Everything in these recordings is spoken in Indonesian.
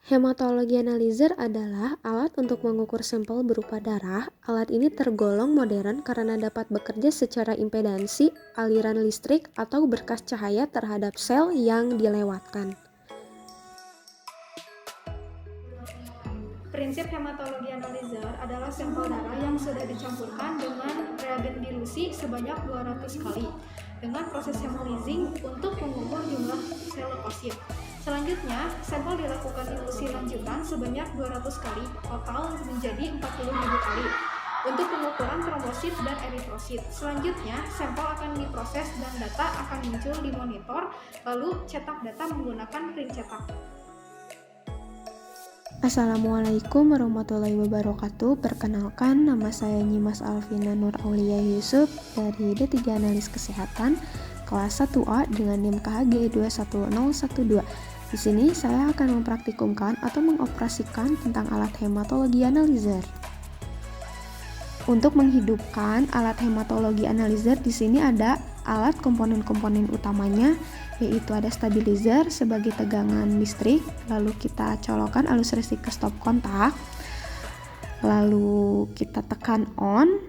Hematologi analyzer adalah alat untuk mengukur sampel berupa darah. Alat ini tergolong modern karena dapat bekerja secara impedansi, aliran listrik, atau berkas cahaya terhadap sel yang dilewatkan. Prinsip hematologi analyzer adalah sampel darah yang sudah dicampurkan dengan reagen dilusi sebanyak 200 kali dengan proses hemolyzing untuk mengukur jumlah sel leukosit. Selanjutnya, sampel dilakukan dilusi lanjutan sebanyak 200 kali, total menjadi 40.000 kali untuk pengukuran trombosit dan eritrosit. Selanjutnya, sampel akan diproses dan data akan muncul di monitor, lalu cetak data menggunakan print cetak. Assalamualaikum warahmatullahi wabarakatuh. Perkenalkan, nama saya Nyimas Alvina Nur Aulia Yusuf dari D3 Analis Kesehatan kelas 1A dengan NIM KHG 21012. Di sini saya akan mempraktikumkan atau mengoperasikan tentang alat hematologi analyzer. Untuk menghidupkan alat hematologi analyzer, di sini ada alat komponen-komponen utamanya, yaitu ada stabilizer sebagai tegangan listrik, lalu kita colokkan arus listrik ke stop kontak, lalu kita tekan on.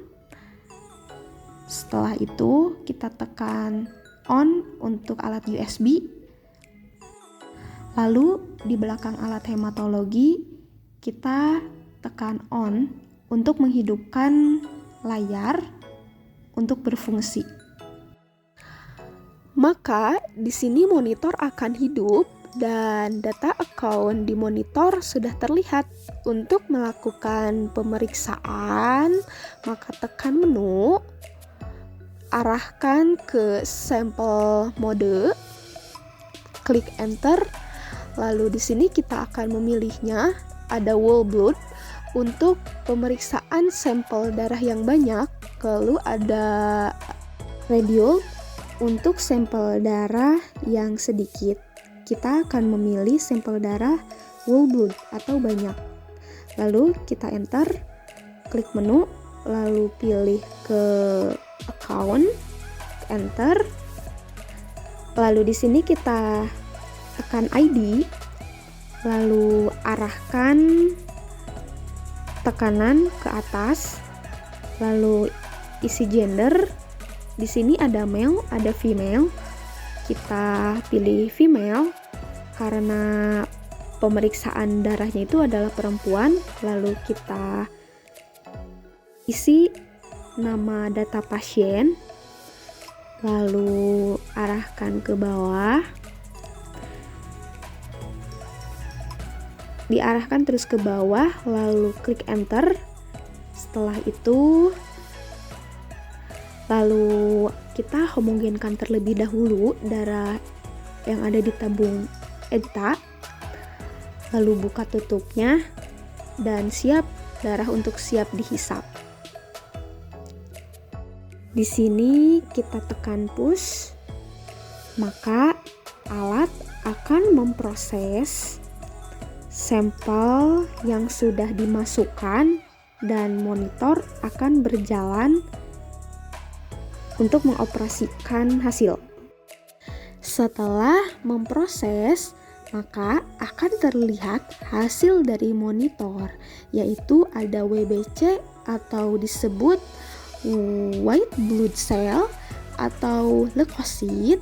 Setelah itu kita tekan on untuk alat USB. Lalu di belakang alat hematologi kita tekan on untuk menghidupkan layar untuk berfungsi. Maka di sini monitor akan hidup dan data account di monitor sudah terlihat. Untuk melakukan pemeriksaan, maka tekan menu, arahkan ke sampel mode, klik enter. Lalu di sini kita akan memilihnya, ada whole blood untuk pemeriksaan sampel darah yang banyak, lalu ada radial untuk sampel darah yang sedikit. Kita akan memilih sampel darah whole blood atau banyak. Lalu kita enter, klik menu, lalu pilih ke account, enter. Lalu di sini kita tekan ID, lalu arahkan tekanan ke atas, lalu isi gender. Di sini ada male, ada female. Kita pilih female karena pemeriksaan darahnya itu adalah perempuan. Lalu kita isi nama data pasien, lalu arahkan ke bawah. Diarahkan terus ke bawah, lalu klik enter. Setelah itu, lalu kita homogenkan terlebih dahulu darah yang ada di tabung EDTA. Lalu buka tutupnya dan siap darah untuk siap dihisap. Di sini kita tekan push, maka alat akan memproses sampel yang sudah dimasukkan dan monitor akan berjalan untuk mengoperasikan hasil. Setelah memproses, maka akan terlihat hasil dari monitor, yaitu ada WBC atau disebut white blood cell atau leukosit.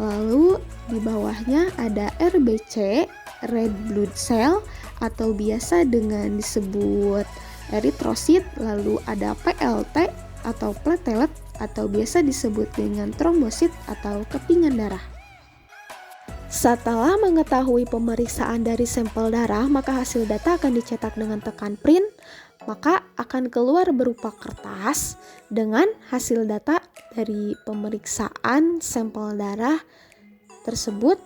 Lalu di bawahnya ada RBC, red blood cell, atau biasa dengan disebut eritrosit. Lalu ada PLT atau platelet, atau biasa disebut dengan trombosit atau kepingan darah. Setelah mengetahui pemeriksaan dari sampel darah, maka hasil data akan dicetak dengan tekan print, maka akan keluar berupa kertas dengan hasil data dari pemeriksaan sampel darah tersebut.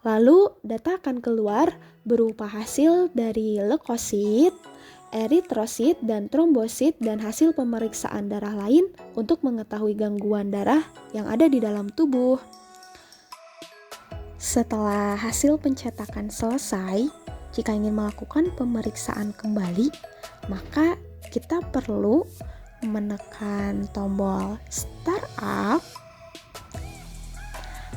Lalu data akan keluar berupa hasil dari leukosit, eritrosit, dan trombosit, dan hasil pemeriksaan darah lain untuk mengetahui gangguan darah yang ada di dalam tubuh. Setelah hasil pencetakan selesai, jika ingin melakukan pemeriksaan kembali, maka kita perlu menekan tombol Start Up,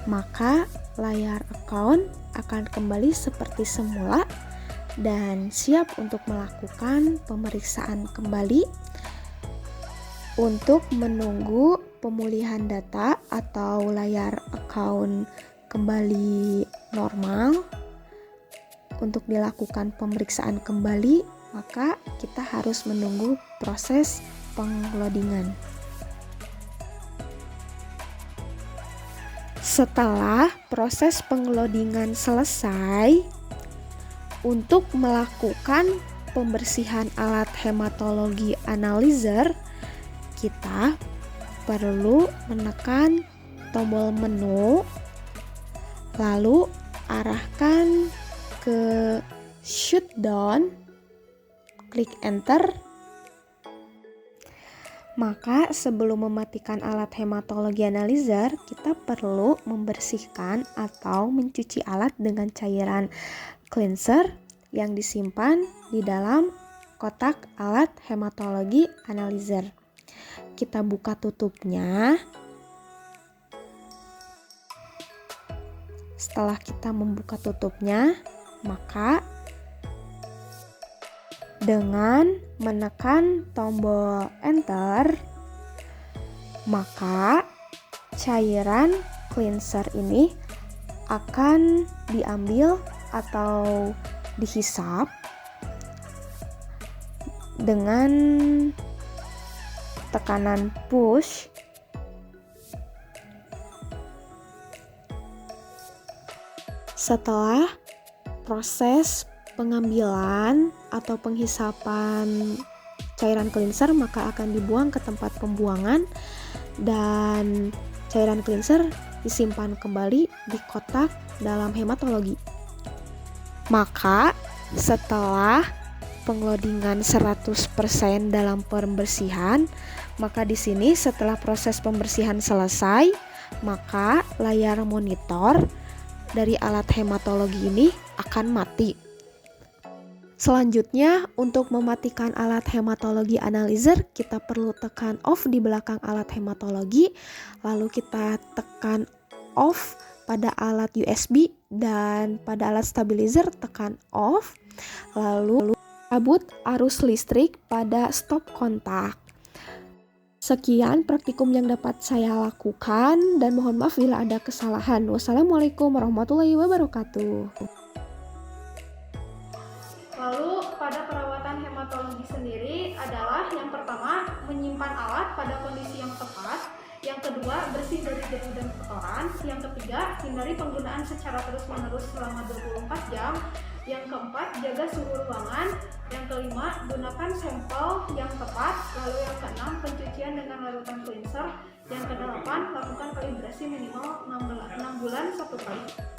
maka layar account akan kembali seperti semula dan siap untuk melakukan pemeriksaan kembali untuk menunggu pemulihan data atau layar account kembali normal. Untuk dilakukan pemeriksaan kembali, maka kita harus menunggu proses pengloadingan. Setelah proses pengloadingan selesai, untuk melakukan pembersihan alat hematologi analyzer, kita perlu menekan tombol menu, lalu arahkan ke shutdown, klik enter. Maka sebelum mematikan alat hematologi analyzer, kita perlu membersihkan atau mencuci alat dengan cairan cleanser yang disimpan di dalam kotak alat hematologi analyzer. Kita buka tutupnya. Setelah kita membuka tutupnya, maka dengan menekan tombol enter, maka cairan cleanser ini akan diambil atau dihisap dengan tekanan push. Setelah proses pengambilan atau penghisapan cairan cleanser, maka akan dibuang ke tempat pembuangan dan cairan cleanser disimpan kembali di kotak dalam hematologi. Maka setelah pengloadingan 100% dalam pembersihan, maka di sini setelah proses pembersihan selesai, maka layar monitor dari alat hematologi ini akan mati. Selanjutnya, untuk mematikan alat hematologi analyzer, kita perlu tekan off di belakang alat hematologi, lalu kita tekan off pada alat USB dan pada alat stabilizer tekan off, lalu cabut arus listrik pada stop kontak. Sekian praktikum yang dapat saya lakukan dan mohon maaf bila ada kesalahan. Wassalamualaikum warahmatullahi wabarakatuh. Lalu pada perawatan hematologi sendiri adalah yang pertama menyimpan alat pada kondisi yang tepat, yang kedua bersih dari debu dan kotoran, yang ketiga hindari penggunaan secara terus-menerus selama 24 jam, yang keempat jaga suhu ruangan, yang kelima gunakan sampel yang tepat, lalu yang keenam pencucian dengan larutan cleanser, yang kedelapan lakukan kalibrasi minimal 6 bulan 1 kali.